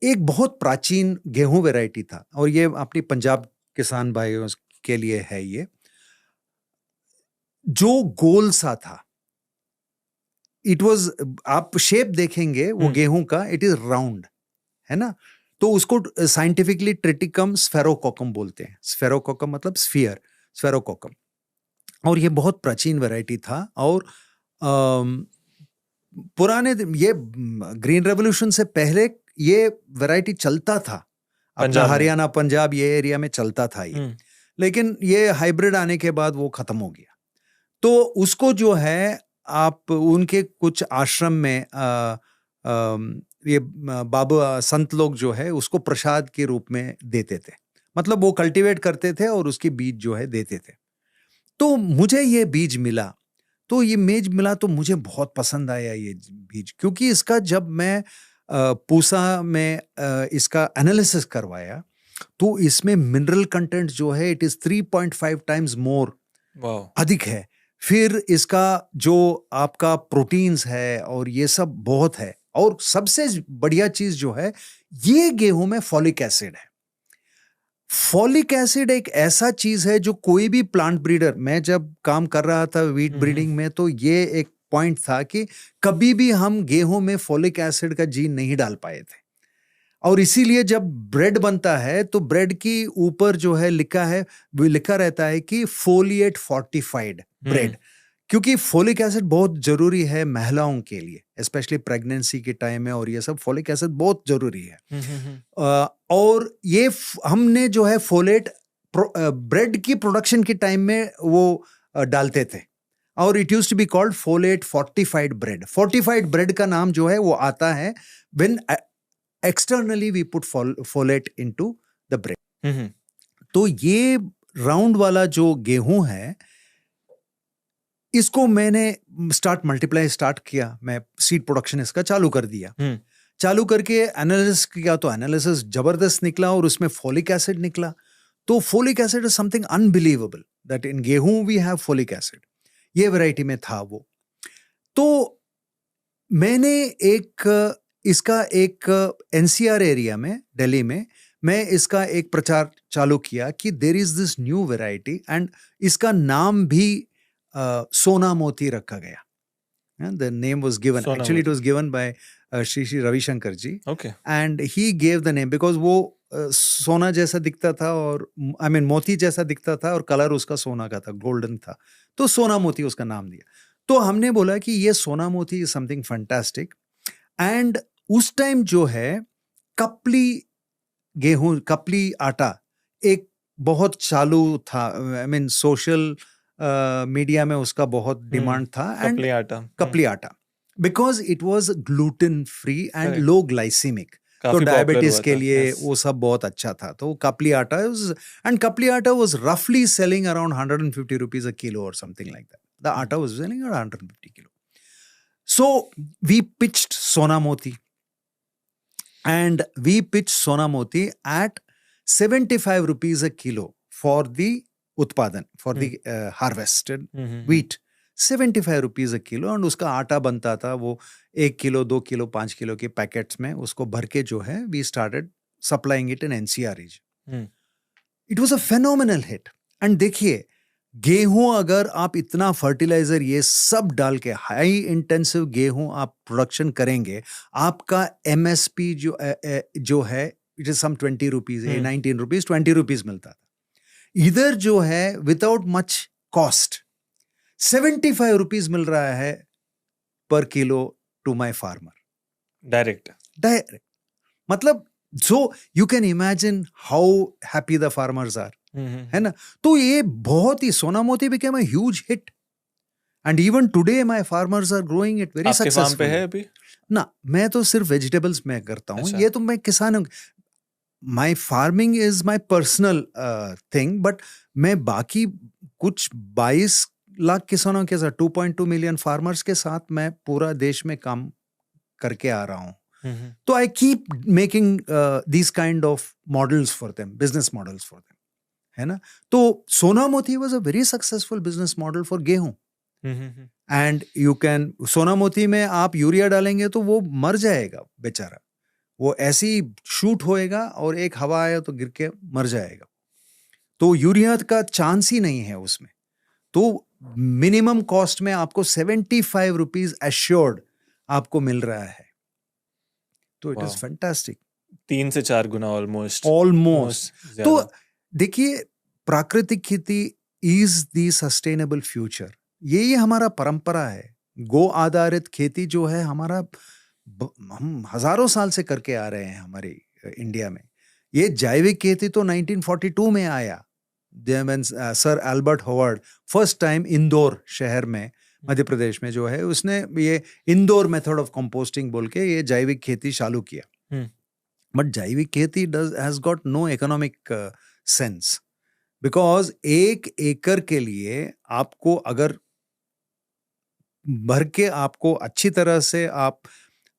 एक बहुत प्राचीन गेहूं वैरायटी था, और ये अपनी पंजाब किसान भाइयों के लिए है ये, जो गोल सा था। इट वाज, आप शेप देखेंगे वो गेहूं का, इट इज राउंड, है ना। तो उसको साइंटिफिकली ट्रिटिकम स्फेरोकोकम बोलते हैं। स्फेरोकोकम मतलब स्फीयर, स्फेरोकोकम। और ये बहुत प्राचीन वैरायटी था, और पुराने ये ग्रीन रेवोल्यूशन से पहले ये वैरायटी चलता था अपना हरियाणा पंजाब ये एरिया में चलता था ये, लेकिन ये हाइब्रिड आने के बाद वो खत्म हो गया। तो उसको जो है आप उनके कुछ आश्रम में ये बाबा संत लोग जो है उसको प्रसाद के रूप में देते थे, मतलब वो कल्टीवेट करते थे और उसकी बीज जो है देते थे। तो मुझे ये बीज मिला, तो मुझे बहुत पसंद आया ये बीज, क्योंकि इसका जब मैं पूसा में इसका एनालिसिस करवाया, तो इसमें मिनरल कंटेंट जो है इट इज 3.5 टाइम्स मोर अधिक है। फिर इसका जो आपका प्रोटीन्स है और ये सब बहुत है, और सबसे बढ़िया चीज जो है, ये गेहूं में फॉलिक एसिड है। फॉलिक एसिड एक ऐसा चीज है जो कोई भी प्लांट ब्रीडर, मैं जब काम कर रहा था वीट ब्रीडिंग में, तो ये एक पॉइंट था कि कभी भी हम गेहूं में फॉलिक एसिड का जीन नहीं डाल पाए थे। और इसीलिए जब ब्रेड बनता है तो ब्रेड की ऊपर जो है लिखा रहता है कि फोलिएट फोर्टिफाइड ब्रेड, क्योंकि फोलिक एसिड बहुत जरूरी है महिलाओं के लिए, स्पेशली प्रेगनेंसी के टाइम में, और ये सब फोलिक एसिड बहुत जरूरी है। और ये हमने जो है फोलेट ब्रेड की प्रोडक्शन के टाइम में वो डालते थे, और it used to be called folate fortified bread. Fortified bread का नाम जो है वो आता है when externally we put folate into the bread. तो ये राउंड वाला जो गेहूं है, इसको मैंने मल्टीप्लाई स्टार्ट किया, मैं सीड प्रोडक्शन इसका चालू कर दिया। चालू करके एनालिसिस किया, तो एनालिसिस जबरदस्त निकला, और उसमें फोलिक एसिड निकला। तो folic acid is something unbelievable that in गेहूं वी हैव फोलिक एसिड। ये वैरायटी में था वो। तो मैंने इसका एक एनसीआर एरिया में, दिल्ली में, मैं इसका एक प्रचार चालू किया कि there is this new variety, and इसका नाम भी सोना मोती रखा गया। The name was given. Actually, it was given by Shri Ravi Shankar ji. Okay. And he gave the name because वो सोना जैसा दिखता था, और मोती जैसा दिखता था, और कलर उसका सोना का था, गोल्डन था, तो सोना मोती उसका नाम दिया। तो हमने बोला कि ये सोना मोती इज समथिंग फैंटास्टिक। एंड उस टाइम जो है कपली गेहूं, कपली आटा एक बहुत चालू था, सोशल मीडिया में उसका बहुत डिमांड था। And Khapli atta because it was gluten free and low glycemic, तो डायबिटीज के लिए वो सब बहुत अच्छा था। तो कपली आटा वाज रफली selling around 150 rupees a kilo और something like that. The atta was selling around 150 kilo. So we pitched Sona Moti, and we pitched Sona Moti at 75 rupees a kilo for the उत्पादन, for the harvested wheat, 75 rupees a kilo. और उसका आटा बनता था वो 1 kilo 2 kilo 5 kilo के packets में, उसको भर के जो है we started supplying it in NCR region. It was a phenomenal hit. And देखिए, गेहूं अगर आप इतना फर्टिलाइजर ये सब डाल के हाई इंटेंसिव गेहूं आप प्रोडक्शन करेंगे, आपका एमएसपी जो है it is some 20 rupees, 19 rupees, 20 rupees मिलता था। इधर जो है विदाउट मच कॉस्ट 75 रुपीज मिल रहा है पर kilo to my farmer direct. मतलब so you can imagine how happy the farmers are, है ना। तो ये बहुत ही, Sona Moti became a huge hit, and even today my farmers are growing it very successful. आपके फार्म पे है अभी? ना, मैं तो सिर्फ वेजिटेबल्स में करता हूँ। ये तो मैं किसान हूँ, my farming is my personal thing, but मैं बाकी कुछ 22 लाख किसानों के साथ, 2.2 मिलियन फार्मर्स के साथ मैं पूरा देश में काम करके आ रहा हूँ। तो I keep making these kind of models for them, business models for them, है ना। तो सोना मोती was a very successful business model for गेहूं। एंड यू कैन, सोना मोती में आप यूरिया डालेंगे तो वो मर जाएगा बेचारा, वो ऐसे ही शूट होएगा और एक हवा आया तो गिर के मर जाएगा। तो यूरिया का चांस ही नहीं है उसमें। तो मिनिमम कॉस्ट में आपको 75 रुपीज एश्योर्ड आपको मिल रहा है। तो इट इज वाह, फैंटास्टिक 3 से 4 गुना ऑलमोस्ट ऑलमोस्ट। तो ज्यादा। देखिए, प्राकृतिक खेती इज द सस्टेनेबल फ्यूचर। यही हमारा परंपरा है। गो आधारित खेती जो है हमारा हम हजारों साल से करके आ रहे हैं हमारे इंडिया में। ये जैविक खेती तो 1942 में आया। Sir Albert Howard first time Indore शहर में मध्य प्रदेश में जो है उसने ये इंदौर मेथड ऑफ कंपोस्टिंग बोल के ये जैविक खेती चालू किया। But jaivik kheti has got no economic sense, because 1 एकड़ के लिए आपको अगर भर के आपको अच्छी तरह से आप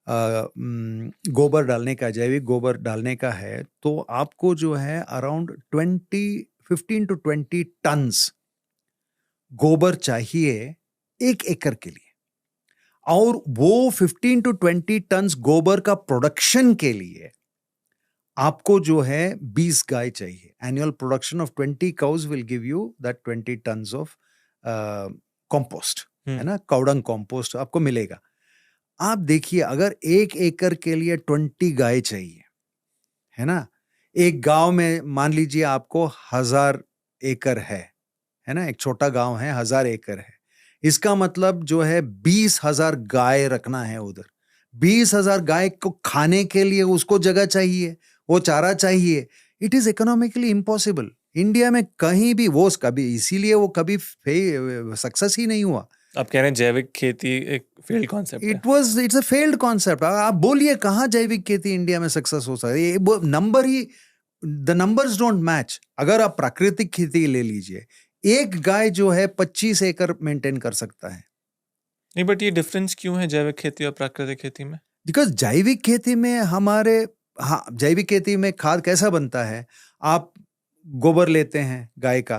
गोबर डालने का, जैविक गोबर डालने का है, तो आपको जो है अराउंड 15 to 20 टन्स गोबर चाहिए 1 एकड़ के लिए। और वो 15 to 20 टन्स गोबर का प्रोडक्शन के लिए आपको जो है 20 गाय चाहिए। Annual production of 20 cows will give you that 20 tons of compost, है ना, काउडंग कंपोस्ट आपको मिलेगा। आप देखिए, अगर 1 एकड़ के लिए 20 गाय चाहिए, है ना, एक गांव में मान लीजिए आपको 1000 एकड़ है ना, एक छोटा गांव है, 1000 एकड़ है। इसका मतलब जो है 20,000 गाय रखना है उधर। 20,000 गाय को खाने के लिए उसको जगह चाहिए, वो चारा चाहिए। It is economically impossible. India में कहीं भी वो कभी, इसीलिए वो कभी सक्सेस ही नहीं हुआ। आप कह रहे हैं जैविक खेती एक फेल्ड कॉन्सेप्ट है? It's a failed concept. आप बोलिए कहाँ जैविक खेती इंडिया में सक्सेस हो सकती है? वो number he, the numbers don't match. अगर आप प्राकृतिक खेती ले लीजिए, एक गाय जो है 25 एकड़ मेंटेन कर सकता है। नहीं, बट ये डिफरेंस क्यों है जैविक खेती और प्राकृतिक खेती में? बिकॉज जैविक खेती में हमारे, हाँ, जैविक खेती में खाद कैसा बनता है? आप गोबर लेते हैं गाय का,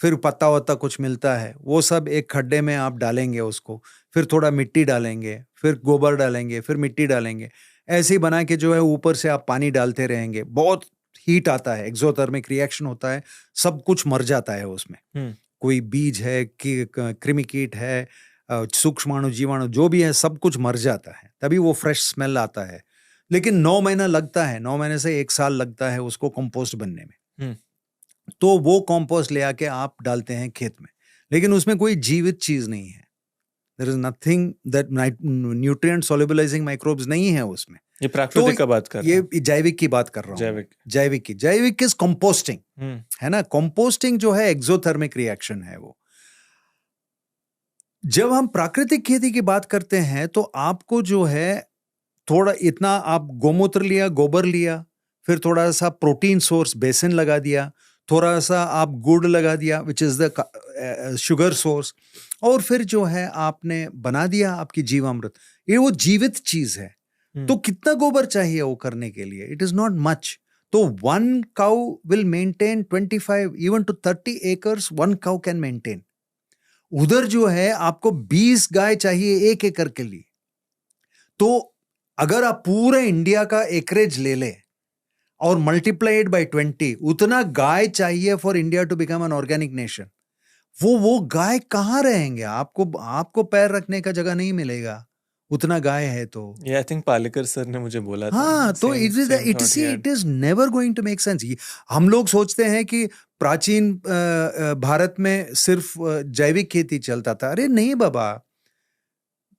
फिर पत्ता वत्ता कुछ मिलता है, वो सब एक खड्डे में आप डालेंगे उसको, फिर थोड़ा मिट्टी डालेंगे, फिर गोबर डालेंगे, फिर मिट्टी डालेंगे, ऐसे ही बना के जो है ऊपर से आप पानी डालते रहेंगे। बहुत हीट आता है, एक्सोथर्मिक रिएक्शन होता है, सब कुछ मर जाता है उसमें। कोई बीज है, कृमि कीट है, सूक्ष्माणु जीवाणु जो भी है, सब कुछ मर जाता है, तभी वो फ्रेश स्मेल आता है। लेकिन 9 महीना लगता है, 9 महीने से 1 साल लगता है उसको कंपोस्ट बनने में। तो वो कंपोस्ट ले आके आप डालते हैं खेत में, लेकिन उसमें कोई जीवित चीज नहीं है। There is nothing that nutrient solubilizing microbes नहीं है उसमें। ये प्राकृतिक का बात कर रहे हैं? ये जैविक की बात कर रहा हूँ। जैविक इज कंपोस्टिंग, है ना। कंपोस्टिंग जो है एक्सोथर्मिक रिएक्शन है वो। जब हम प्राकृतिक खेती की बात करते हैं तो आपको जो है थोड़ा इतना, आप गोमूत्र लिया, गोबर लिया, फिर थोड़ा सा प्रोटीन सोर्स बेसन लगा दिया, थोड़ा सा आप गुड़ लगा दिया which is the sugar source, और फिर जो है आपने बना दिया आपकी जीवामृत। ये वो जीवित चीज है। तो कितना गोबर चाहिए वो करने के लिए? It is not much. तो 1 cow will maintain 25 even to 30 acres 1 cow can maintain. उधर जो है आपको 20 गाय चाहिए 1 एकड़ के लिए। तो अगर आप पूरे इंडिया का एकरेज ले ले और मल्टीप्लाइड बाय 20, उतना गाय चाहिए for India to become an organic nation. वो गाय कहां रहेंगे? आपको पैर रखने का जगह नहीं मिलेगा, उतना गाय है तो। ये आई थिंक पालेकर सर ने मुझे बोला था। हाँ, तो it is never going to make sense. हम लोग सोचते हैं कि प्राचीन भारत में सिर्फ जैविक खेती चलता था। अरे नहीं बाबा,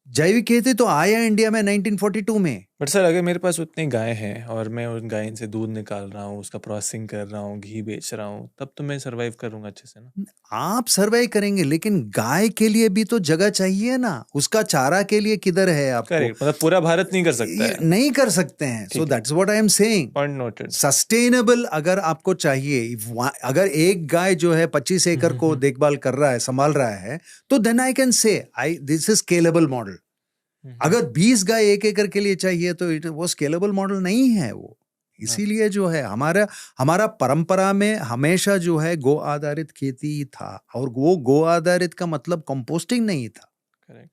जैविक खेती तो आया इंडिया में 1942 में। बट सर, अगर मेरे पास उतनी गाय हैं और मैं उन गाय से दूध निकाल रहा हूँ, उसका प्रोसेसिंग कर रहा हूँ, घी बेच रहा हूँ, तब तो मैं सर्वाइव करूंगा अच्छे से ना। आप सर्वाइव करेंगे, लेकिन गाय के लिए भी तो जगह चाहिए ना। उसका चारा के लिए किधर है आपको? करेक्ट, मतलब पूरा भारत नहीं कर सकता है। नहीं कर सकते हैं। So that's what I am saying. Point noted. Sustainable अगर आपको चाहिए, अगर एक गाय जो है 25 एकड़ को देखभाल कर रहा है, संभाल रहा है, तो then I can say this is scalable model. अगर 20 गाय 1 एकड़ के लिए चाहिए तो वो स्केलेबल मॉडल नहीं है वो। इसीलिए जो है हमारा परंपरा में हमेशा जो है गो आधारित खेती था, और वो गो आधारित का मतलब कंपोस्टिंग नहीं था।